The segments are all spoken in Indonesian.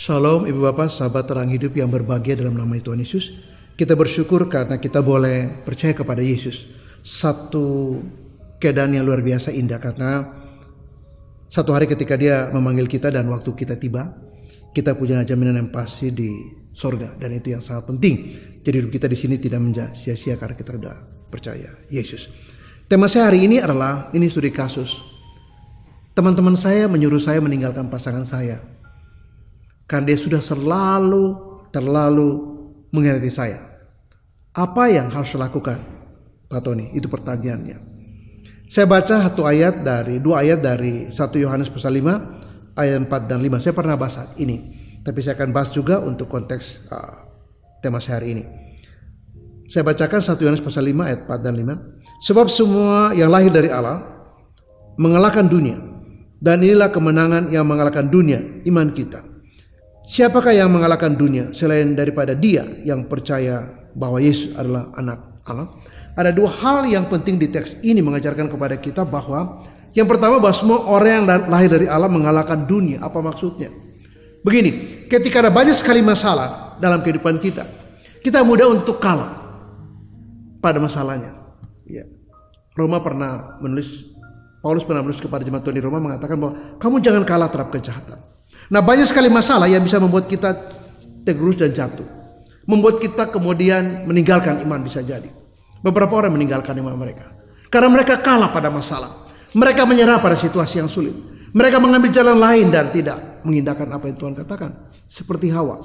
Shalom Ibu Bapak, sahabat terang hidup yang berbahagia dalam nama Tuhan Yesus. Kita bersyukur karena kita boleh percaya kepada Yesus. Satu keadaan yang luar biasa indah karena satu hari ketika Dia memanggil kita dan waktu kita tiba, kita punya jaminan yang pasti di sorga dan itu yang sangat penting. Jadi hidup kita di sini tidak sia-sia karena kita sudah percaya Yesus. Tema saya hari ini adalah ini studi kasus. Teman-teman saya menyuruh saya meninggalkan pasangan saya. Karena dia sudah terlalu mengkhianati saya. Apa yang harus saya lakukan, Pak Tony? Itu pertanyaannya. Saya baca dua ayat dari 1 Yohanes pasal 5 ayat 4 dan 5. Saya pernah bahas ini, tapi saya akan bahas juga untuk konteks tema saya hari ini. Saya bacakan 1 Yohanes pasal 5 ayat 4 dan 5. Sebab semua yang lahir dari Allah mengalahkan dunia, dan inilah kemenangan yang mengalahkan dunia, iman kita. Siapakah yang mengalahkan dunia selain daripada dia yang percaya bahwa Yesus adalah anak Allah? Ada dua hal yang penting di teks ini mengajarkan kepada kita bahwa yang pertama bahwa semua orang yang lahir dari Allah mengalahkan dunia. Apa maksudnya? Begini, ketika ada banyak sekali masalah dalam kehidupan kita, kita mudah untuk kalah pada masalahnya. Ya. Paulus pernah menulis kepada jemaat Tuhan di Roma mengatakan bahwa kamu jangan kalah terhadap kejahatan. Nah, banyak sekali masalah yang bisa membuat kita tergerus dan jatuh. Membuat kita kemudian meninggalkan iman bisa jadi. Beberapa orang meninggalkan iman mereka. Karena mereka kalah pada masalah. Mereka menyerah pada situasi yang sulit. Mereka mengambil jalan lain dan tidak mengindahkan apa yang Tuhan katakan. Seperti Hawa.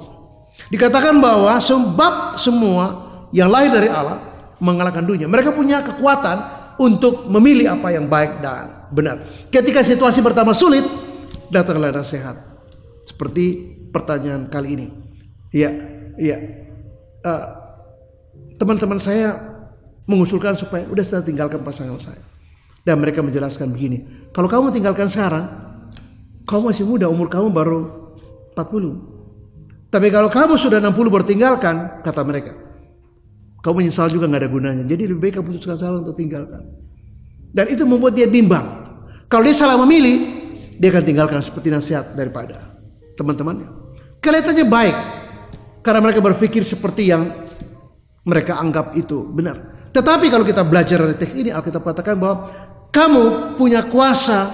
Dikatakan bahwa sebab semua yang lahir dari Allah mengalahkan dunia. Mereka punya kekuatan untuk memilih apa yang baik dan benar. Ketika situasi pertama sulit, datanglah nasihat. Seperti pertanyaan kali ini. Teman-teman saya mengusulkan supaya udah saya tinggalkan pasangan saya. Dan mereka menjelaskan begini. Kalau kamu tinggalkan sekarang, kamu masih muda, umur kamu baru 40. Tapi kalau kamu sudah 60 baru tinggalkan, kata mereka, kamu menyesal juga gak ada gunanya. Jadi lebih baik kamu putuskan salah untuk tinggalkan. Dan itu membuat dia bimbang. Kalau dia salah memilih, dia akan tinggalkan seperti nasihat daripada teman-temannya. Kelihatannya baik karena mereka berpikir seperti yang mereka anggap itu benar. Tetapi kalau kita belajar dari teks ini, Alkitab katakan bahwa kamu punya kuasa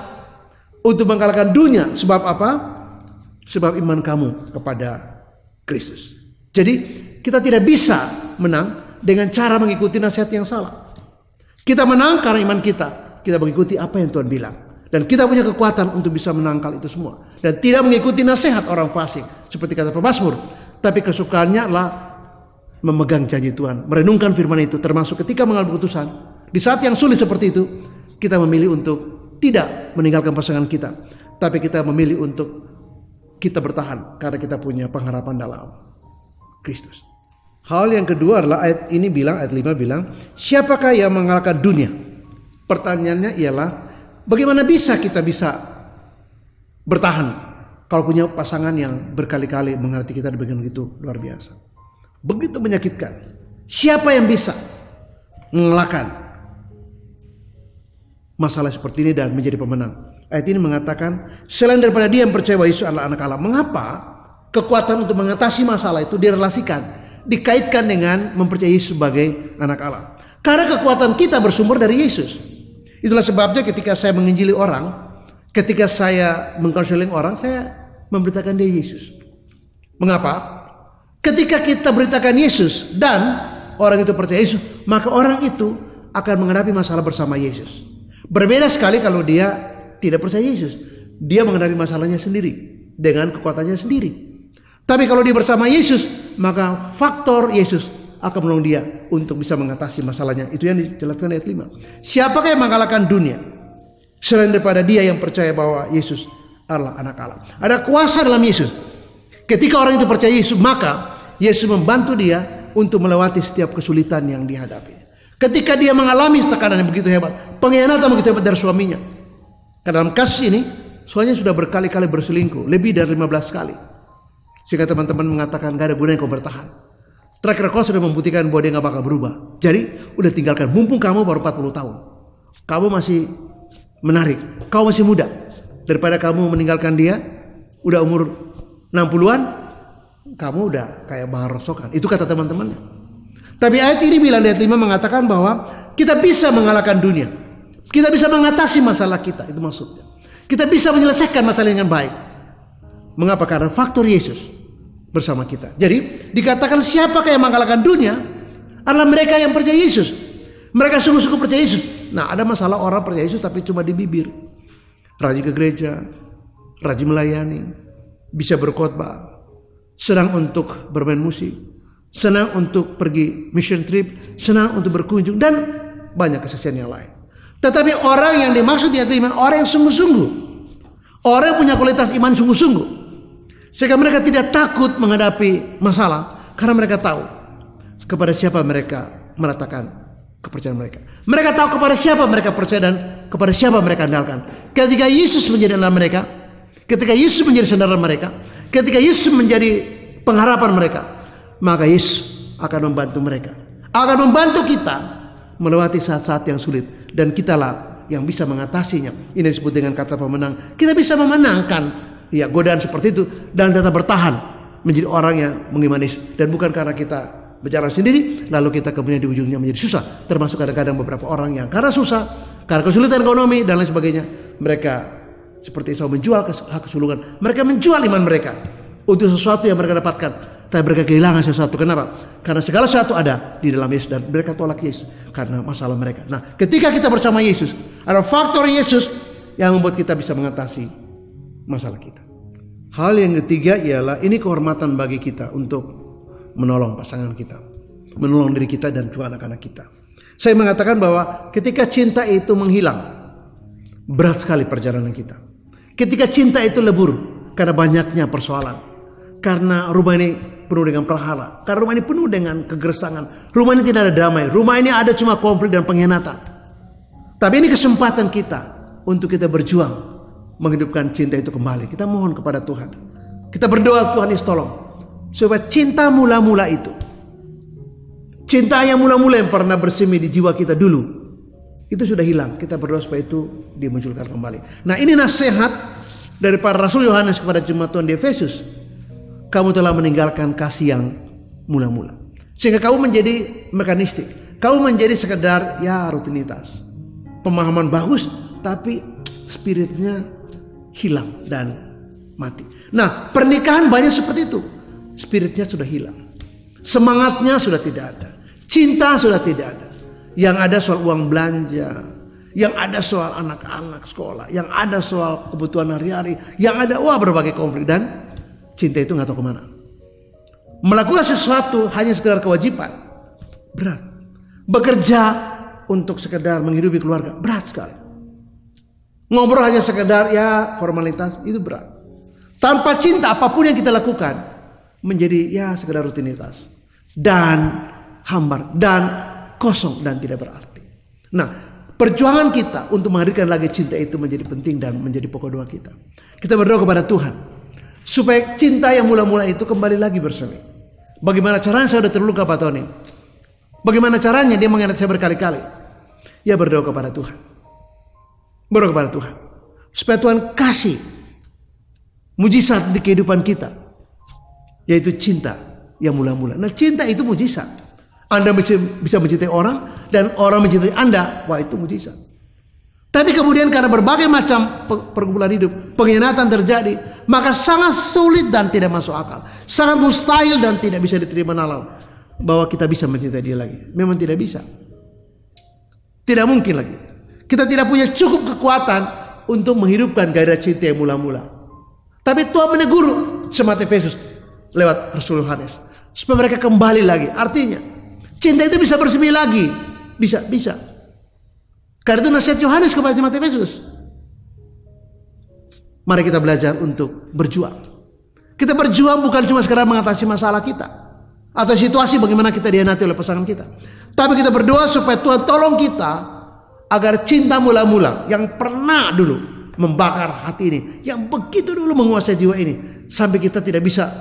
untuk mengalahkan dunia. Sebab apa? Sebab iman kamu kepada Kristus. Jadi kita tidak bisa menang dengan cara mengikuti nasihat yang salah. Kita menang karena iman kita mengikuti apa yang Tuhan bilang. Dan kita punya kekuatan untuk bisa menangkal itu semua. Dan tidak mengikuti nasihat orang fasik. Seperti kata pemazmur. Tapi kesukaannya adalah memegang janji Tuhan. Merenungkan firman itu. Termasuk ketika mengambil keputusan. Di saat yang sulit seperti itu. Kita memilih untuk tidak meninggalkan pasangan kita. Tapi kita memilih untuk kita bertahan. Karena kita punya pengharapan dalam Kristus. Hal yang kedua adalah ayat 5 bilang. Siapakah yang mengalahkan dunia? Pertanyaannya ialah. Bagaimana kita bisa bertahan kalau punya pasangan yang berkali-kali mengerti kita dengan begitu luar biasa, begitu menyakitkan? Siapa yang bisa mengalahkan masalah seperti ini dan menjadi pemenang? Ayat ini mengatakan selain daripada dia yang percaya bahwa Yesus adalah anak Allah. Mengapa kekuatan untuk mengatasi masalah itu dikaitkan dengan mempercayai Yesus sebagai anak Allah? Karena kekuatan kita bersumber dari Yesus. Itulah sebabnya ketika saya menginjili orang, ketika saya mengkonseling orang, saya memberitakan dia Yesus. Mengapa? Ketika kita beritakan Yesus dan orang itu percaya Yesus, maka orang itu akan menghadapi masalah bersama Yesus. Berbeda sekali kalau dia tidak percaya Yesus. Dia menghadapi masalahnya sendiri dengan kekuatannya sendiri. Tapi kalau dia bersama Yesus, maka faktor Yesus akan menolong dia untuk bisa mengatasi masalahnya. Itu yang dijelaskan ayat 5. Siapakah yang mengalahkan dunia selain daripada dia yang percaya bahwa Yesus adalah anak Allah? Ada kuasa dalam Yesus. Ketika orang itu percaya Yesus, maka Yesus membantu dia untuk melewati setiap kesulitan yang dihadapi. Ketika dia mengalami tekanan yang begitu hebat, pengkhianatan begitu hebat dari suaminya. Karena dalam kasus ini, suaminya sudah berkali-kali berselingkuh, lebih dari 15 kali. Sehingga teman-teman mengatakan gak ada gunanya kau bertahan. Track record sudah membuktikan bahwa dia gak bakal berubah. Jadi udah tinggalkan. Mumpung kamu baru 40 tahun. Kamu masih menarik. Kamu masih muda. Daripada kamu meninggalkan dia. Udah umur 60-an. kamu udah kayak bahar rosokan. Itu kata teman-temannya. Tapi ayat ini bilang, ayat 5 mengatakan bahwa kita bisa mengalahkan dunia. Kita bisa mengatasi masalah kita, itu maksudnya. Kita bisa menyelesaikan masalah dengan baik. Mengapa? Karena faktor Yesus bersama kita. Jadi dikatakan siapakah yang mengalahkan dunia adalah mereka yang percaya Yesus. Mereka sungguh-sungguh percaya Yesus. Nah, ada masalah orang percaya Yesus tapi cuma di bibir. Rajin ke gereja, rajin melayani, bisa berkhotbah, senang untuk bermain musik, senang untuk pergi mission trip, senang untuk berkunjung, dan banyak kesaksian yang lain. Tetapi orang yang dimaksud di ayat 5, orang yang sungguh-sungguh, orang yang punya kualitas iman sungguh-sungguh, sehingga mereka tidak takut menghadapi masalah, karena mereka tahu kepada siapa mereka meletakkan kepercayaan mereka. Mereka tahu kepada siapa mereka percaya dan kepada siapa mereka andalkan. Ketika Yesus menjadi andalan mereka, ketika Yesus menjadi sandaran mereka, ketika Yesus menjadi pengharapan mereka, maka Yesus akan membantu mereka, akan membantu kita melewati saat-saat yang sulit, dan kitalah yang bisa mengatasinya. Ini disebut dengan kata pemenang. Kita bisa memenangkan godaan seperti itu dan tetap bertahan menjadi orang yang mengimani Yesus, dan bukan karena kita berjalan sendiri lalu kita kemudian di ujungnya menjadi susah. Termasuk kadang-kadang beberapa orang yang karena susah, karena kesulitan ekonomi dan lain sebagainya, mereka seperti Esau menjual hak kesulungan. Mereka menjual iman mereka untuk sesuatu yang mereka dapatkan, tapi mereka kehilangan sesuatu. Kenapa? Karena segala sesuatu ada di dalam Yesus, dan mereka tolak Yesus karena masalah mereka. Nah, ketika kita bersama Yesus, ada faktor Yesus yang membuat kita bisa mengatasi masalah kita. Hal yang ketiga ialah ini kehormatan bagi kita untuk menolong pasangan kita, menolong diri kita dan juga anak-anak kita. Saya mengatakan bahwa ketika cinta itu menghilang, berat sekali perjalanan kita. Ketika cinta itu lebur karena banyaknya persoalan, karena rumah ini penuh dengan perhara, karena rumah ini penuh dengan kegersangan, rumah ini tidak ada damai, rumah ini ada cuma konflik dan pengkhianatan. Tapi ini kesempatan kita untuk kita berjuang menghidupkan cinta itu kembali. Kita mohon kepada Tuhan, kita berdoa, Tuhan Yesus tolong supaya cinta mula-mula itu, cinta yang mula-mula yang pernah bersemi di jiwa kita dulu, itu sudah hilang. Kita berdoa supaya itu dimunculkan kembali. Nah, ini nasihat dari para Rasul Yohanes kepada jemaat Tuhan di Efesus. Kamu telah meninggalkan kasih yang mula-mula, sehingga kamu menjadi mekanistik. Kamu menjadi sekedar rutinitas, pemahaman bagus, tapi spiritnya hilang dan mati. Nah, pernikahan banyak seperti itu. Spiritnya sudah hilang, semangatnya sudah tidak ada, cinta sudah tidak ada. Yang ada soal uang belanja, yang ada soal anak-anak sekolah, yang ada soal kebutuhan hari-hari, yang ada berbagai konflik, dan cinta itu nggak tahu kemana. Melakukan sesuatu hanya sekedar kewajiban, berat. Bekerja untuk sekedar menghidupi keluarga, berat sekali. Ngobrol hanya sekedar formalitas, itu berat. Tanpa cinta, apapun yang kita lakukan menjadi sekedar rutinitas dan hambar dan kosong dan tidak berarti. Nah, perjuangan kita untuk menghadirkan lagi cinta itu menjadi penting dan menjadi pokok doa kita. Kita berdoa kepada Tuhan supaya cinta yang mula-mula itu kembali lagi bersemi. Bagaimana caranya? Saya sudah terluka Pak Tony. Bagaimana caranya? Dia mengingat saya berkali-kali. Ya, berdoa kepada Tuhan. Berdoa kepada Tuhan supaya Tuhan kasih mujizat di kehidupan kita, yaitu cinta yang mula-mula. Nah, cinta itu mujizat. Anda bisa mencintai orang dan orang mencintai Anda, itu mujizat. Tapi kemudian karena berbagai macam pergumulan hidup, pengkhianatan terjadi, maka sangat sulit dan tidak masuk akal, sangat mustahil dan tidak bisa diterima nalar bahwa kita bisa mencintai dia lagi. Memang tidak bisa, tidak mungkin lagi. Kita tidak punya cukup kekuatan untuk menghidupkan gairah cinta yang mula-mula. Tapi Tuhan menegur jemaat Efesus lewat Rasul Yohanes supaya mereka kembali lagi. Artinya cinta itu bisa bersemi lagi, bisa. Karena itu nasihat Yohanes kepada jemaat Efesus. Mari kita belajar untuk berjuang. Kita berjuang bukan cuma sekedar mengatasi masalah kita atau situasi bagaimana kita dihianati oleh pasangan kita, tapi kita berdoa supaya Tuhan tolong kita agar cinta mula-mula yang pernah dulu membakar hati ini, yang begitu dulu menguasai jiwa ini, sampai kita tidak bisa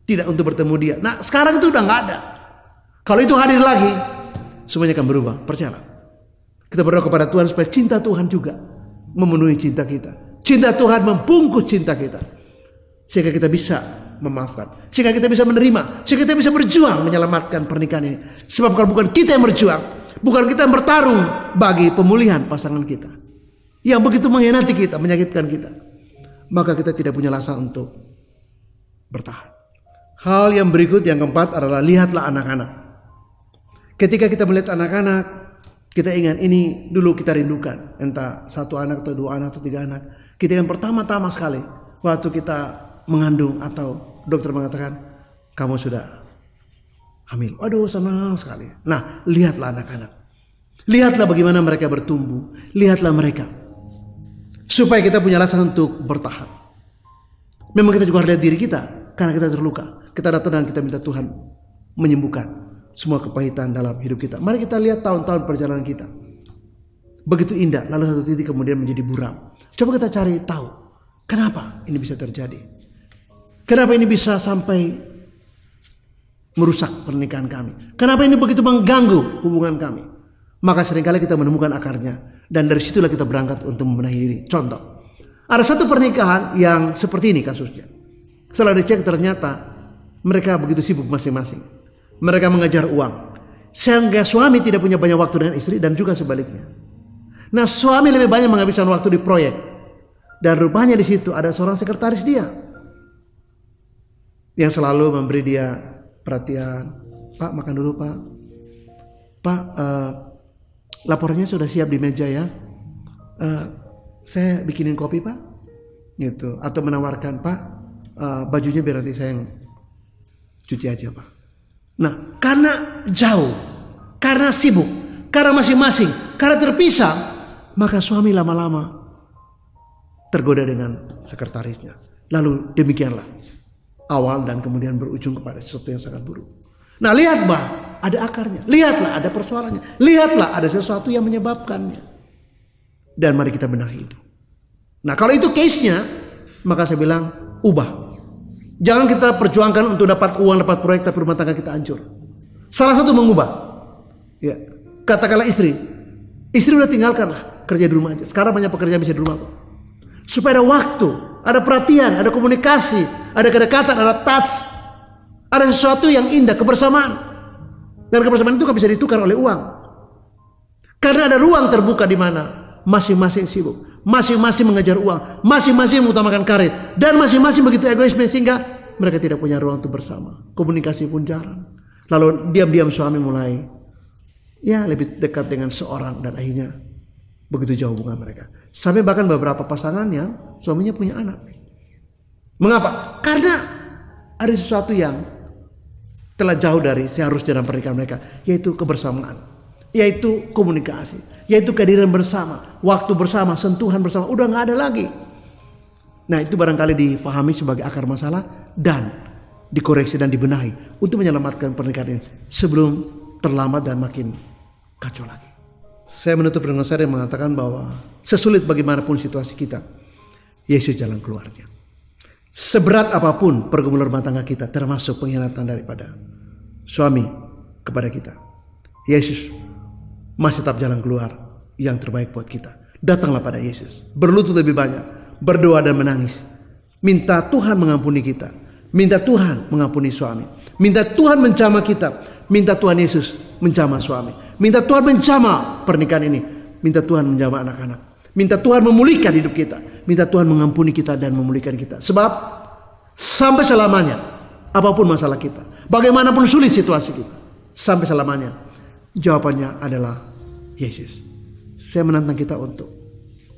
tidak untuk bertemu dia. Nah, sekarang itu udah nggak ada. Kalau itu hadir lagi, semuanya akan berubah. Percayalah. Kita berdoa kepada Tuhan supaya cinta Tuhan juga memenuhi cinta kita. Cinta Tuhan membungkus cinta kita, sehingga kita bisa memaafkan. Sehingga kita bisa menerima, sehingga kita bisa berjuang menyelamatkan pernikahan ini. Sebab kalau bukan kita yang berjuang, bukan kita yang bertarung bagi pemulihan pasangan kita, yang begitu mengkhianati kita, menyakitkan kita, maka kita tidak punya alasan untuk bertahan. Hal yang berikut, yang keempat adalah lihatlah anak-anak. Ketika kita melihat anak-anak, kita ingat ini dulu kita rindukan. Entah 1 anak atau 2 anak atau 3 anak. Kita yang pertama-tama sekali waktu kita mengandung atau dokter mengatakan kamu sudah hamil. Waduh, senang sekali. Nah, lihatlah anak-anak. Lihatlah bagaimana mereka bertumbuh. Lihatlah mereka. Supaya kita punya alasan untuk bertahan. Memang kita juga harus lihat diri kita. Karena kita terluka. Kita datang dan kita minta Tuhan menyembuhkan semua kepahitan dalam hidup kita. Mari kita lihat tahun-tahun perjalanan kita. Begitu indah, lalu satu titik kemudian menjadi buram. Coba kita cari tahu, kenapa ini bisa terjadi? Kenapa ini bisa sampai merusak pernikahan kami? Kenapa ini begitu mengganggu hubungan kami? Maka seringkali kita menemukan akarnya. Dan dari situlah kita berangkat untuk membenahi diri. Contoh, ada satu pernikahan yang seperti ini kasusnya. Setelah dicek ternyata mereka begitu sibuk masing-masing. Mereka mengejar uang. Sehingga suami tidak punya banyak waktu dengan istri dan juga sebaliknya. Nah, suami lebih banyak menghabiskan waktu di proyek. Dan rupanya di situ ada seorang sekretaris dia. Yang selalu memberi dia perhatian. Pak, makan dulu Pak. Pak, laporannya sudah siap di meja ya. Saya bikinin kopi Pak. Gitu. Atau menawarkan Pak, bajunya biar nanti saya yang cuci aja Pak. Nah, karena jauh, karena sibuk, karena masing-masing, karena terpisah, maka suami lama-lama tergoda dengan sekretarisnya. Lalu demikianlah awal dan kemudian berujung kepada sesuatu yang sangat buruk. Nah, lihatlah ada akarnya, lihatlah ada persoalannya, lihatlah ada sesuatu yang menyebabkannya. Dan mari kita benahi itu. Nah, kalau itu case-nya, maka saya bilang ubah. Jangan kita perjuangkan untuk dapat uang, dapat proyek, tapi rumah tangga kita hancur. Salah satu mengubah. Ya, katakanlah istri udah tinggalkanlah kerja di rumah aja. Sekarang banyak pekerjaan bisa di rumah kok. Supaya ada waktu, ada perhatian, ada komunikasi, ada kedekatan, ada touch, ada sesuatu yang indah, kebersamaan. Dan kebersamaan itu kan bisa ditukar oleh uang. Karena ada ruang terbuka di mana masing-masing sibuk. Masing-masing mengejar uang, masing-masing mengutamakan karir, dan masing-masing begitu egoisme sehingga mereka tidak punya ruang untuk bersama. Komunikasi pun jarang. Lalu diam-diam suami mulai lebih dekat dengan seorang dan akhirnya begitu jauh hubungan mereka. Sampai bahkan beberapa pasangan yang suaminya punya anak. Mengapa? Karena ada sesuatu yang telah jauh dari seharusnya dalam pernikahan mereka, yaitu kebersamaan, yaitu komunikasi, yaitu kehadiran bersama, waktu bersama, sentuhan bersama, udah gak ada lagi. Nah, itu barangkali difahami sebagai akar masalah dan dikoreksi dan dibenahi untuk menyelamatkan pernikahan ini sebelum terlambat dan makin kacau lagi. Saya menutup dengan saya mengatakan bahwa sesulit bagaimanapun situasi kita, Yesus jalan keluarnya. Seberat apapun pergumulan rumah tangga kita, termasuk pengkhianatan daripada suami kepada kita, Yesus masih tetap jalan keluar yang terbaik buat kita. Datanglah pada Yesus, berlutut lebih banyak, berdoa dan menangis, minta Tuhan mengampuni kita, minta Tuhan mengampuni suami, minta Tuhan menjamah kita, minta Tuhan Yesus menjamah suami, minta Tuhan menjamah pernikahan ini, minta Tuhan menjamah anak-anak, minta Tuhan memulihkan hidup kita, minta Tuhan mengampuni kita dan memulihkan kita. Sebab sampai selamanya, apapun masalah kita, bagaimanapun sulit situasi kita, sampai selamanya jawabannya adalah Yesus. Saya menantang kita untuk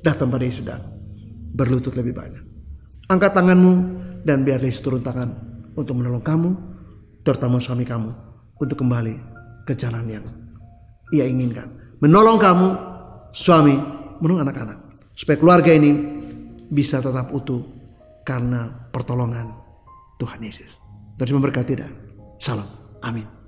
datang pada Yesus dan berlutut lebih banyak. Angkat tanganmu dan biar Yesus turun tangan untuk menolong kamu, terutama suami kamu, untuk kembali ke jalan yang Ia inginkan. Menolong kamu, suami, menolong anak-anak, supaya keluarga ini bisa tetap utuh karena pertolongan Tuhan Yesus. Terus memberkati dan salam. Amin.